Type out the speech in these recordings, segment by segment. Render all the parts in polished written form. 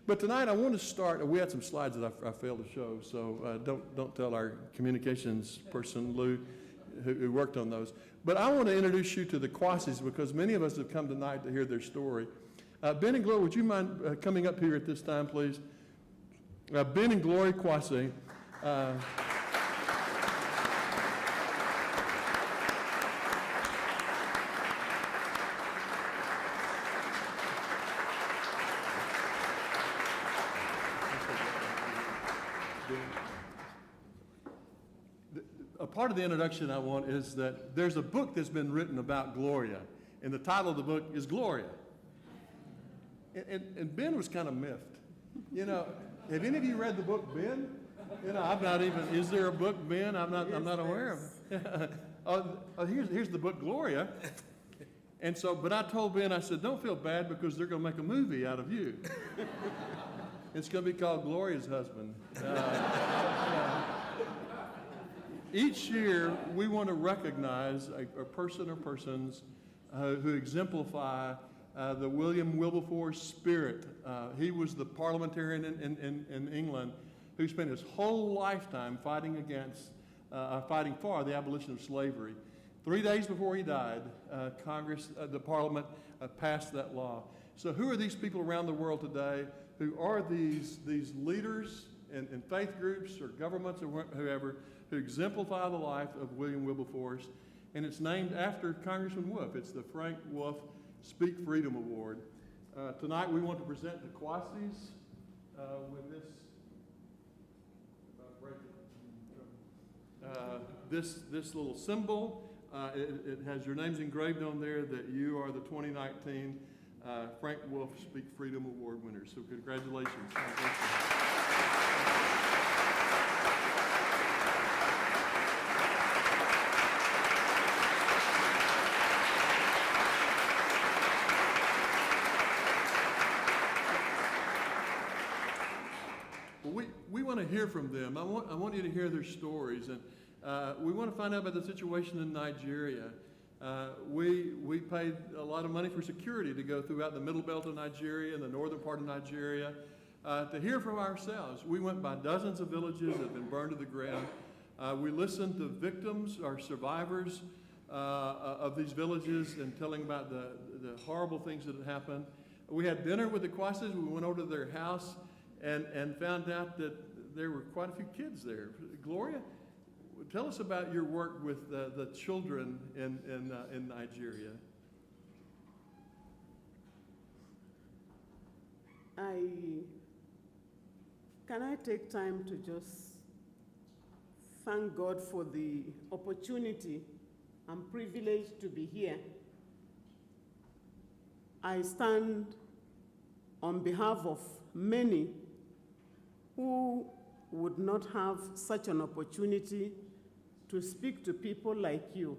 But tonight I want to start. We had some slides that I failed to show, so don't tell our communications person Lou, who worked on those. But I want to introduce you to the Kwashis because many of us have come tonight to hear their story. Ben and Gloria, would you mind coming up here at this time, please? Ben and Gloria Kwashi. A part of the introduction I want is that there's a book that's been written about Gloria, and the title of the book is Gloria. And Ben was kind of miffed. You know, have any of you read the book, Ben? You know, I'm not even, is there a book, Ben? I'm not aware of it. Here's the book, Gloria. And so, but I told Ben, I said, don't feel bad because they're going to make a movie out of you. It's going to be called Gloria's Husband. Each year, we want to recognize a person or persons who exemplify the William Wilberforce spirit. He was the parliamentarian in England who spent his whole lifetime fighting for the abolition of slavery. 3 days before he died, the Parliament passed that law. So who are these people around the world today who are these leaders in faith groups or governments or whoever who exemplify the life of William Wilberforce? And it's named after Congressman Wolfe. It's the Frank Wolfe Speak Freedom Award. Tonight we want to present the Kwashis with this little symbol. It has your names engraved on there that you are the 2019 Frank Wolfe Speak Freedom Award winners. So congratulations. We want to hear from them. I want you to hear their stories, and we want to find out about the situation in Nigeria. We paid a lot of money for security to go throughout the middle belt of Nigeria and the northern part of Nigeria to hear from ourselves. We went by dozens of villages that have been burned to the ground. We listened to victims or survivors of these villages and telling about the horrible things that had happened. We had dinner with the Kwashis. We went over to their house and found out that there were quite a few kids there. Gloria, tell us about your work with the children in Nigeria. Can I take time to just thank God for the opportunity and privilege to be here. I stand on behalf of many who would not have such an opportunity to speak to people like you.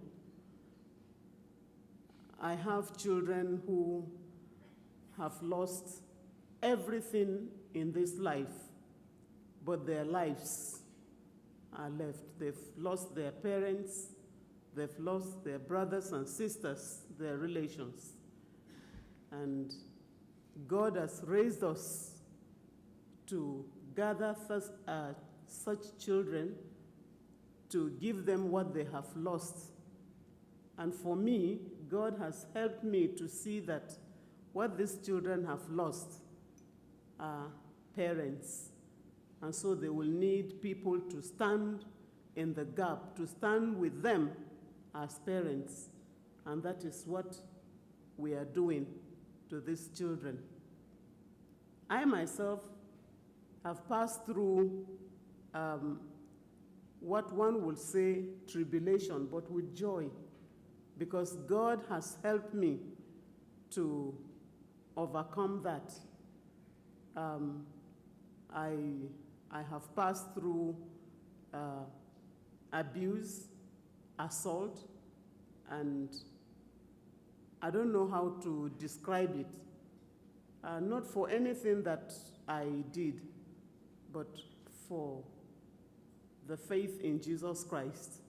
I have children who have lost everything in this life, but their lives are left. They've lost their parents, they've lost their brothers and sisters, their relations. And God has raised us to gather such children to give them what they have lost. And for me, God has helped me to see that what these children have lost are parents. And so they will need people to stand in the gap, to stand with them as parents. And that is what we are doing to these children. I myself have passed through what one would say tribulation, but with joy, because God has helped me to overcome that. I have passed through abuse, assault, and I don't know how to describe it. Not for anything that I did, but for the faith in Jesus Christ.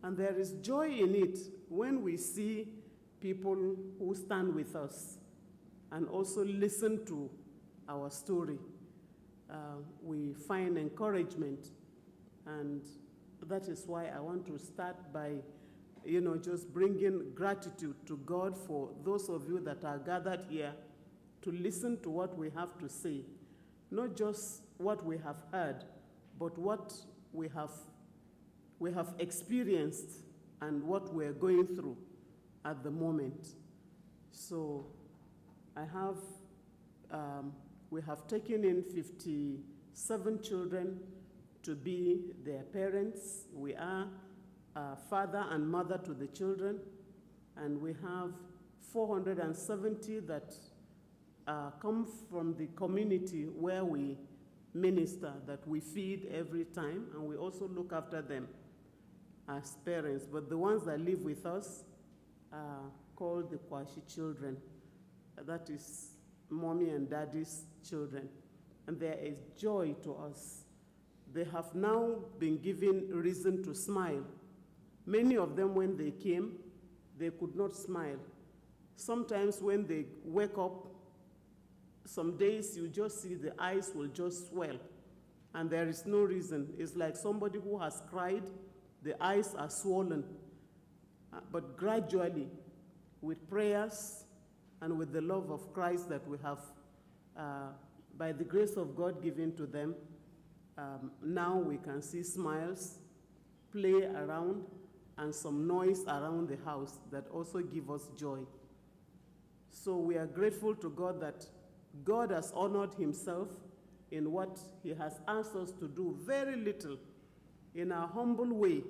And there is joy in it when we see people who stand with us and also listen to our story, we find encouragement. And that is why I want to start by, just bringing gratitude to God for those of you that are gathered here to listen to what we have to say. Not just what we have heard, but what we have experienced and what we're going through at the moment. So we have taken in 57 children to be their parents. We are father and mother to the children, and we have 470 that come from the community where we minister, that we feed every time, and we also look after them as parents. But the ones that live with us are called the Kwashi children. That is mommy and daddy's children. And there is joy to us. They have now been given reason to smile. Many of them, when they came, they could not smile. Sometimes when they wake up, some days you just see the eyes will just swell, and there is no reason. It's like somebody who has cried, the eyes are swollen. But gradually, with prayers and with the love of Christ that we have, by the grace of God given to them, now we can see smiles, play around, and some noise around the house that also give us joy. So we are grateful to God that God has honored himself in what he has asked us to do, very little, in a humble way,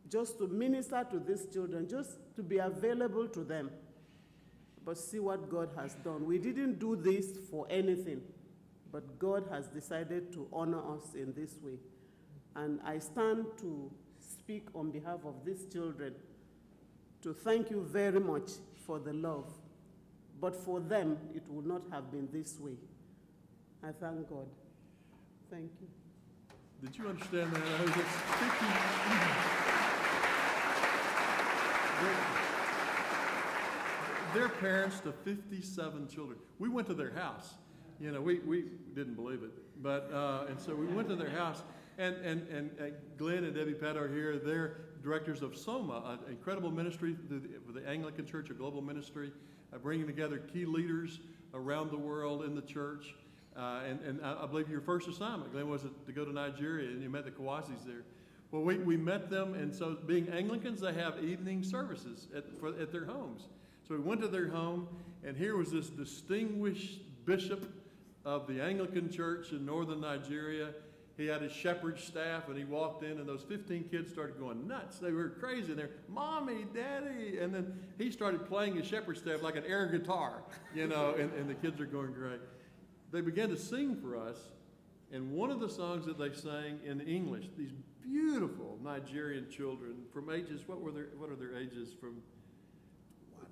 just to minister to these children, just to be available to them. But see what God has done. We didn't do this for anything, but God has decided to honor us in this way. And I stand to speak on behalf of these children to thank you very much for the love. But for them, it would not have been this way. I thank God. Thank you. Did you understand that? I was speaking. Their parents to 57 children. We went to their house. We didn't believe it, but and so we went to their house. And Glenn and Debbie Pat are here. They're directors of SOMA, an incredible ministry for the Anglican Church, a global ministry, bringing together key leaders around the world in the church. And I believe your first assignment, Glenn, was to go to Nigeria, and you met the Kwasis there. Well, we met them, and so being Anglicans, they have evening services at their homes. So we went to their home, and here was this distinguished bishop of the Anglican Church in northern Nigeria. He had his shepherd staff, and he walked in, and those 15 kids started going nuts. They were crazy. They're, Mommy, Daddy. And then he started playing his shepherd staff like an air guitar, and the kids are going great. They began to sing for us, and one of the songs that they sang in English, these beautiful Nigerian children from ages, what are their ages, from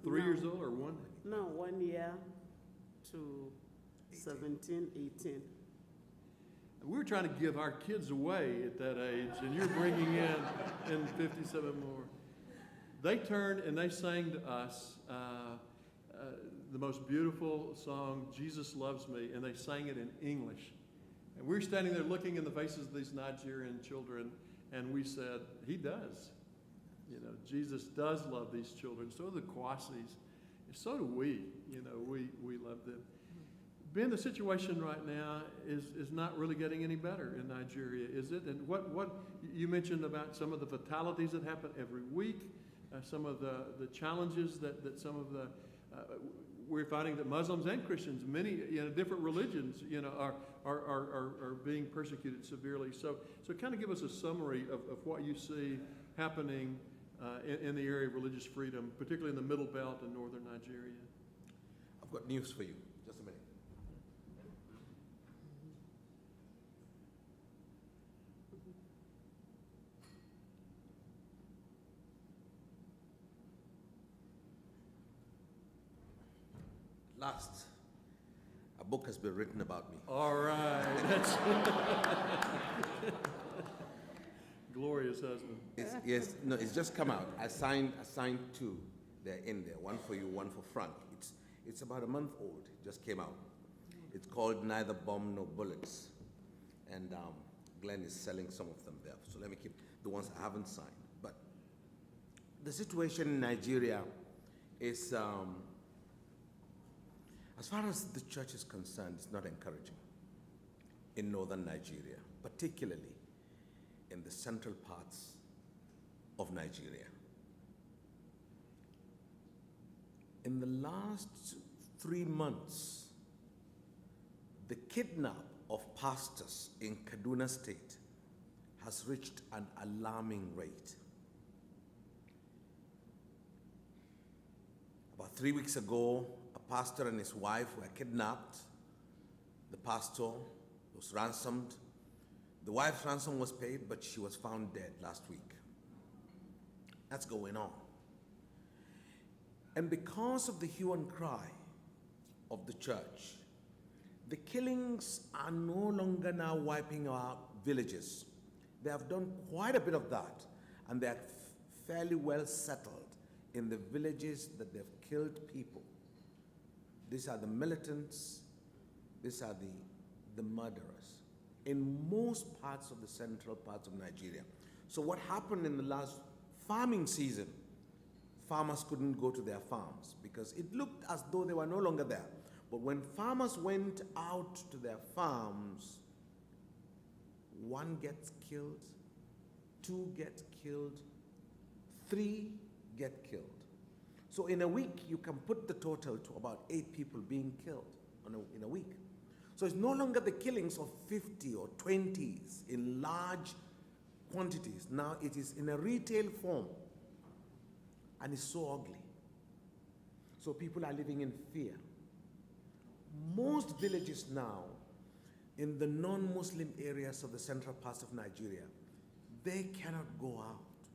3 years old or one? No, 1 year to 17, 18. We were trying to give our kids away at that age, and you're bringing in 57 more. They turned and they sang to us the most beautiful song, Jesus Loves Me, and they sang it in English. And we were standing there looking in the faces of these Nigerian children, and we said, he does. Jesus does love these children. So do the Kwasis. And so do we. We love them. Ben, the situation right now is not really getting any better in Nigeria, is it? And what you mentioned about some of the fatalities that happen every week, some of the challenges that some of the we're finding that Muslims and Christians, many different religions, are being persecuted severely. So kind of give us a summary of what you see happening in the area of religious freedom, particularly in the Middle Belt and northern Nigeria. I've got news for you. Just a minute. Last, a book has been written about me. All right. Gloria's husband. It's just come out. I signed two. They're in there. One for you, one for Frank. It's about a month old. It just came out. It's called Neither Bomb Nor Bullets. And Glenn is selling some of them there. So let me keep the ones I haven't signed. But the situation in Nigeria is, as far as the church is concerned, it's not encouraging in northern Nigeria, particularly in the central parts of Nigeria. In the last 3 months, the kidnap of pastors in Kaduna State has reached an alarming rate. About 3 weeks ago, a pastor and his wife were kidnapped. The pastor was ransomed. The wife's ransom was paid, but she was found dead last week. That's going on. And because of the hue and cry of the church, the killings are no longer now wiping out villages. They have done quite a bit of that, and they are fairly well settled in the villages that they've killed people. These are the militants, these are the murderers in most parts of the central parts of Nigeria. So what happened in the last farming season, farmers couldn't go to their farms because it looked as though they were no longer there. But when farmers went out to their farms, 1 gets killed, 2 get killed, 3 get killed. So in a week, you can put the total to about 8 people being killed in a week. So it's no longer the killings of 50 or 20s in large quantities. Now it is in a retail form, and it's so ugly. So people are living in fear. Most villages now in the non-Muslim areas of the central parts of Nigeria, they cannot go out.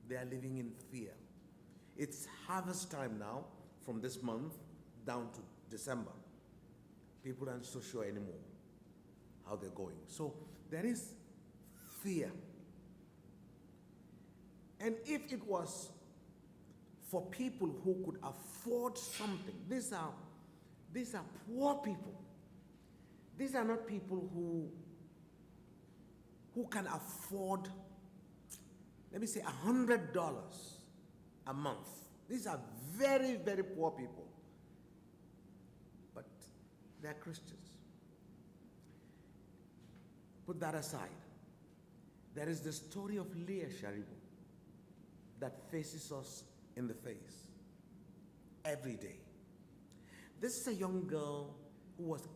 They are living in fear. It's harvest time now from this month down to December. People aren't so sure anymore how they're going. So there is fear. And if it was for people who could afford something, these are poor people. These are not people who can afford, let me say, $100 a month. These are very, very poor people. But they're Christians. Put that aside. There is the story of Leah Sharibu that faces us in the face every day. This is a young girl who was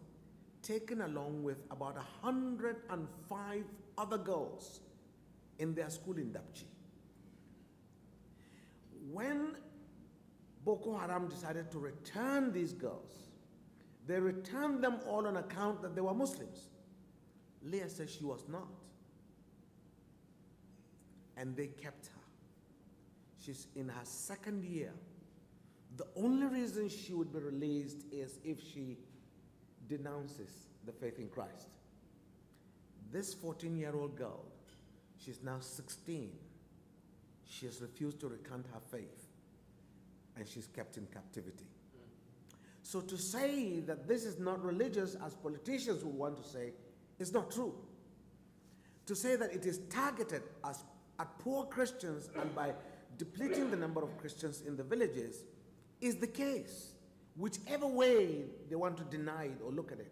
taken along with about 105 other girls in their school in Dapchi. When Boko Haram decided to return these girls, they returned them all on account that they were Muslims. Leah said she was not. And they kept her. She's in her 2nd year. The only reason she would be released is if she denounces the faith in Christ. This 14-year-old girl, she's now 16. She has refused to recant her faith, and she's kept in captivity. So to say that this is not religious, as politicians would want to say, is not true. To say that it is targeted at poor Christians and by depleting the number of Christians in the villages is the case. Whichever way they want to deny it or look at it,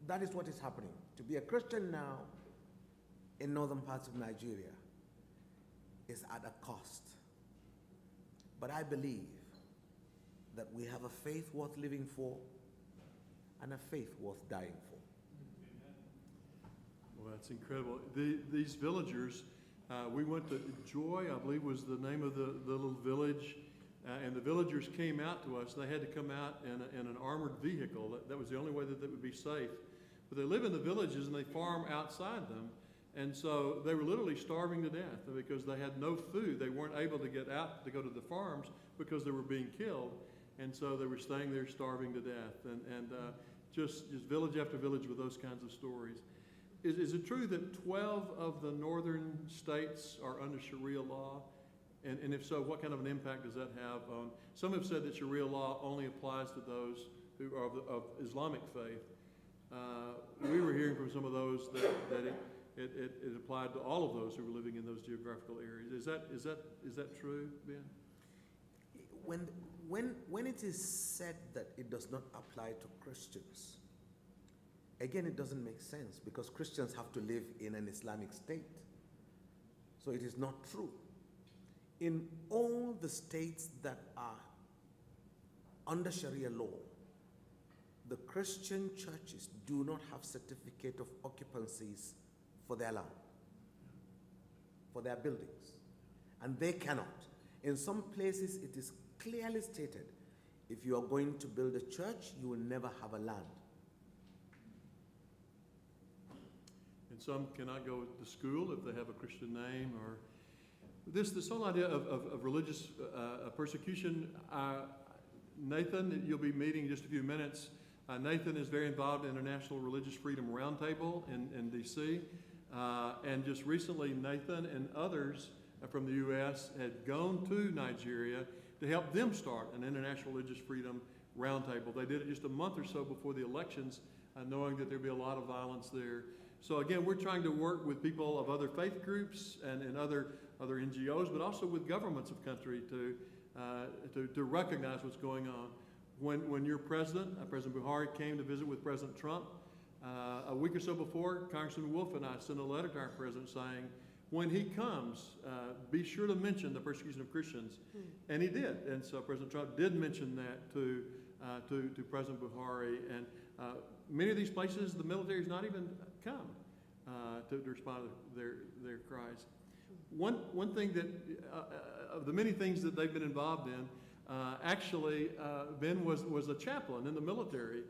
that is what is happening. To be a Christian now in northern parts of Nigeria is at a cost. But I believe that we have a faith worth living for and a faith worth dying for. Well, that's incredible. These villagers, we went to Joy, I believe was the name of the little village, and the villagers came out to us. They had to come out in an armored vehicle. That was the only way that they would be safe. But they live in the villages and they farm outside them. And so they were literally starving to death because they had no food. They weren't able to get out to go to the farms because they were being killed. And so they were staying there starving to death. And just village after village with those kinds of stories. Is it true that 12 of the northern states are under Sharia law? And if so, what kind of an impact does that have on? Some have said that Sharia law only applies to those who are of Islamic faith. We were hearing from some of those that it applied to all of those who were living in those geographical areas. Is that true, Ben? When it is said that it does not apply to Christians, again, it doesn't make sense because Christians have to live in an Islamic state. So it is not true. In all the states that are under Sharia law, the Christian churches do not have certificate of occupancies for their land, for their buildings. And they cannot. In some places, it is clearly stated, if you are going to build a church, you will never have a land. And some cannot go to school if they have a Christian name, or this whole idea of religious persecution. Nathan, you'll be meeting in just a few minutes. Nathan is very involved in International Religious Freedom Roundtable in D.C. And just recently, Nathan and others from the U.S. had gone to Nigeria to help them start an International Religious Freedom Roundtable. They did it just a month or so before the elections, knowing that there'd be a lot of violence there. So again, we're trying to work with people of other faith groups and other NGOs, but also with governments of country to recognize what's going on. When your president, President Buhari, came to visit with President Trump, a week or so before, Congressman Wolfe and I sent a letter to our president saying, when he comes, be sure to mention the persecution of Christians. And he did. And so President Trump did mention that to President Buhari. And many of these places, the military has not even come to respond to their cries. One thing that, of the many things that they've been involved in, actually, Ben was a chaplain in the military.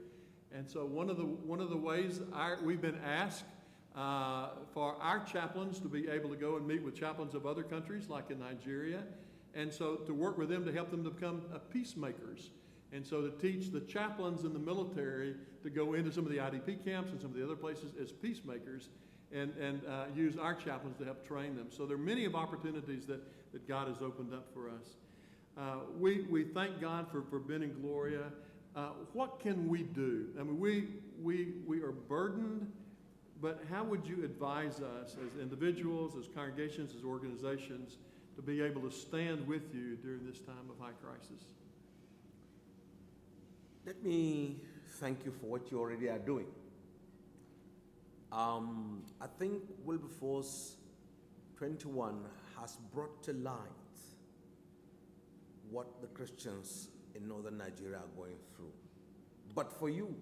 And so one of the ways we've been asked for our chaplains to be able to go and meet with chaplains of other countries, like in Nigeria, and so to work with them to help them to become peacemakers. And so to teach the chaplains in the military to go into some of the IDP camps and some of the other places as peacemakers and use our chaplains to help train them. So there are many of opportunities that God has opened up for us. We thank God for Ben and Gloria. What can we do? I mean, we are burdened, but how would you advise us as individuals, as congregations, as organizations to be able to stand with you during this time of high crisis? Let me thank you for what you already are doing. I think Wilberforce 21 has brought to light what the Christians in northern Nigeria are going through. But for you,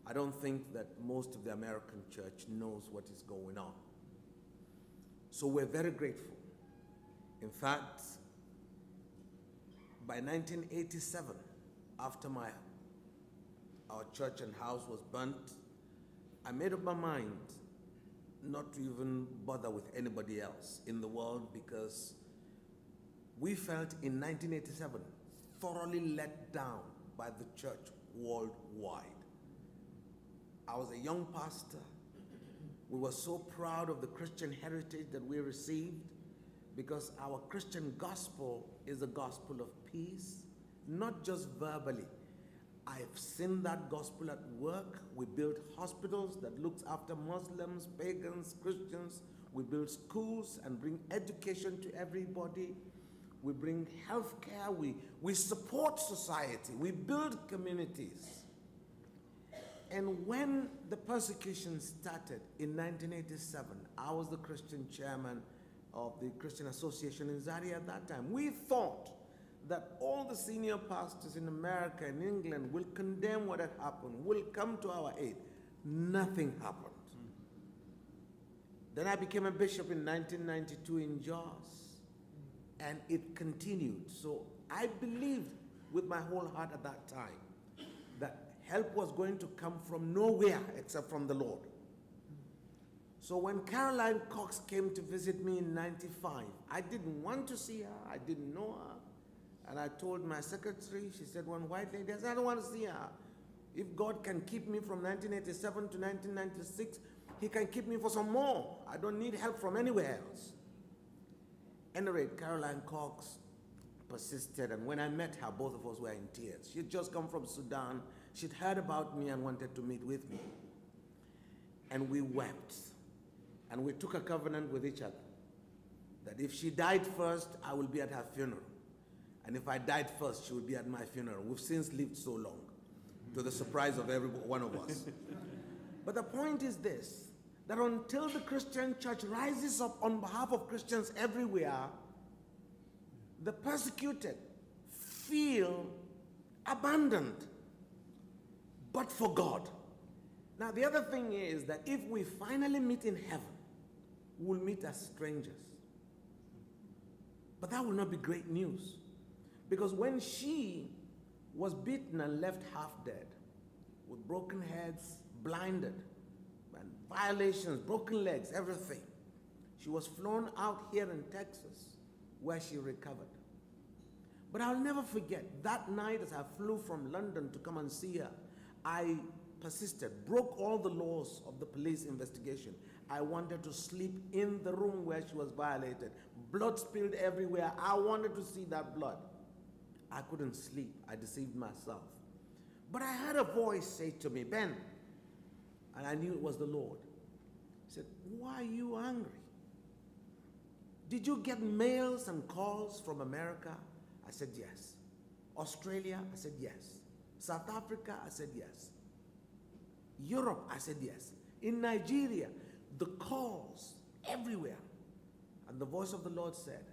I don't think that most of the American church knows what is going on. So we're very grateful. In fact, by 1987, after our church and house was burnt, I made up my mind not to even bother with anybody else in the world, because we felt in 1987 thoroughly let down by the church worldwide. I was a young pastor. We were so proud of the Christian heritage that we received, because our Christian gospel is a gospel of peace, not just verbally. I've seen that gospel at work. We build hospitals that looks after Muslims, pagans, Christians. We build schools and bring education to everybody. We bring health care. We support society. We build communities. And when the persecution started in 1987, I was the Christian chairman of the Christian Association in Zaria at that time. We thought that all the senior pastors in America and England will condemn what had happened, will come to our aid. Nothing happened. Then I became a bishop in 1992 in Jos, and it continued. So I believed with my whole heart at that time that help was going to come from nowhere except from the Lord. So when Caroline Cox came to visit me in 95, I didn't want to see her, I didn't know her. And I told my secretary, she said, one white lady, I said, I don't want to see her. If God can keep me from 1987 to 1996, he can keep me for some more. I don't need help from anywhere else. Anyway, Caroline Cox persisted, and when I met her, both of us were in tears. She'd just come from Sudan. She'd heard about me and wanted to meet with me. and we wept. And we took a covenant with each other that if she died first, I will be at her funeral. And if I died first, she would be at my funeral. We've since lived so long, to the surprise of every one of us. But the point is this, that until the Christian church rises up on behalf of Christians everywhere, the persecuted feel abandoned, but for God. Now, the other thing is that if we finally meet in heaven, we'll meet as strangers. But that will not be great news. Because when she was beaten and left half dead, with broken heads, blinded, and violations, broken legs, everything, she was flown out here in Texas, where she recovered. But I'll never forget, that night as I flew from London to come and see her, I persisted, broke all the laws of the police investigation. I wanted to sleep in the room where she was violated. Blood spilled everywhere. I wanted to see that blood. I couldn't sleep. I deceived myself. But I heard a voice say to me, Ben, and I knew it was the Lord. He said, why are you angry? Did you get mails and calls from America? I said, yes. Australia? I said, yes. South Africa? I said, yes. Europe? I said, yes. In Nigeria, the calls everywhere. And the voice of the Lord said,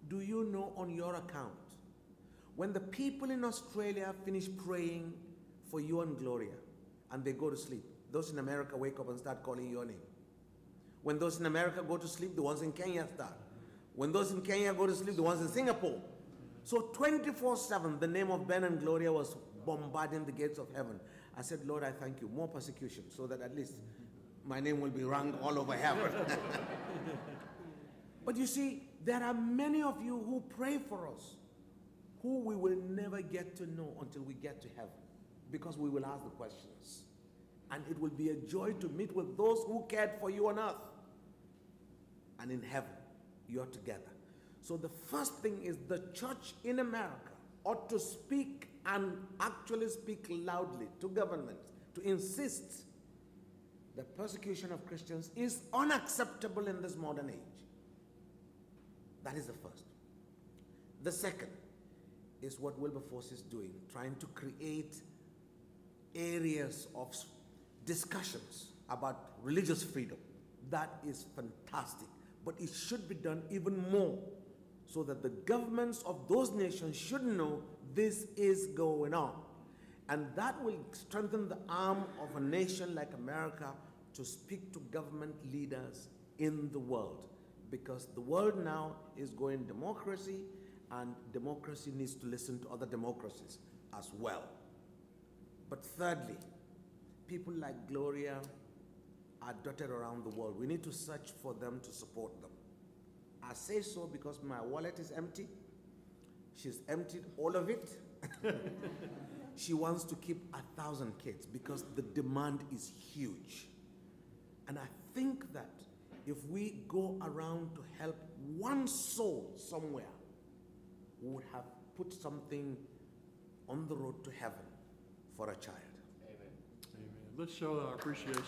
do you know on your account, when the people in Australia finish praying for you and Gloria, and they go to sleep, those in America wake up and start calling your name. When those in America go to sleep, the ones in Kenya start. When those in Kenya go to sleep, the ones in Singapore. So 24/7, the name of Ben and Gloria was bombarding the gates of heaven. I said, Lord, I thank you. More persecution, so that at least my name will be rung all over heaven. But you see, there are many of you who pray for us, who we will never get to know until we get to heaven, because we will ask the questions. And it will be a joy to meet with those who cared for you on earth. And in heaven, you're together. So the first thing is, the church in America ought to speak, and actually speak loudly to governments, to insist that persecution of Christians is unacceptable in this modern age. That is the first. The second is what Wilberforce is doing, trying to create areas of discussions about religious freedom. That is fantastic, but it should be done even more, so that the governments of those nations should know this is going on. And that will strengthen the arm of a nation like America to speak to government leaders in the world. Because the world now is going democracy, and democracy needs to listen to other democracies as well. But thirdly, people like Gloria are dotted around the world. We need to search for them to support them. I say so because my wallet is empty. She's emptied all of it. She wants to keep 1,000 kids because the demand is huge. And I think that if we go around to help one soul somewhere, we would have put something on the road to heaven for a child. Amen. Let's show our appreciation.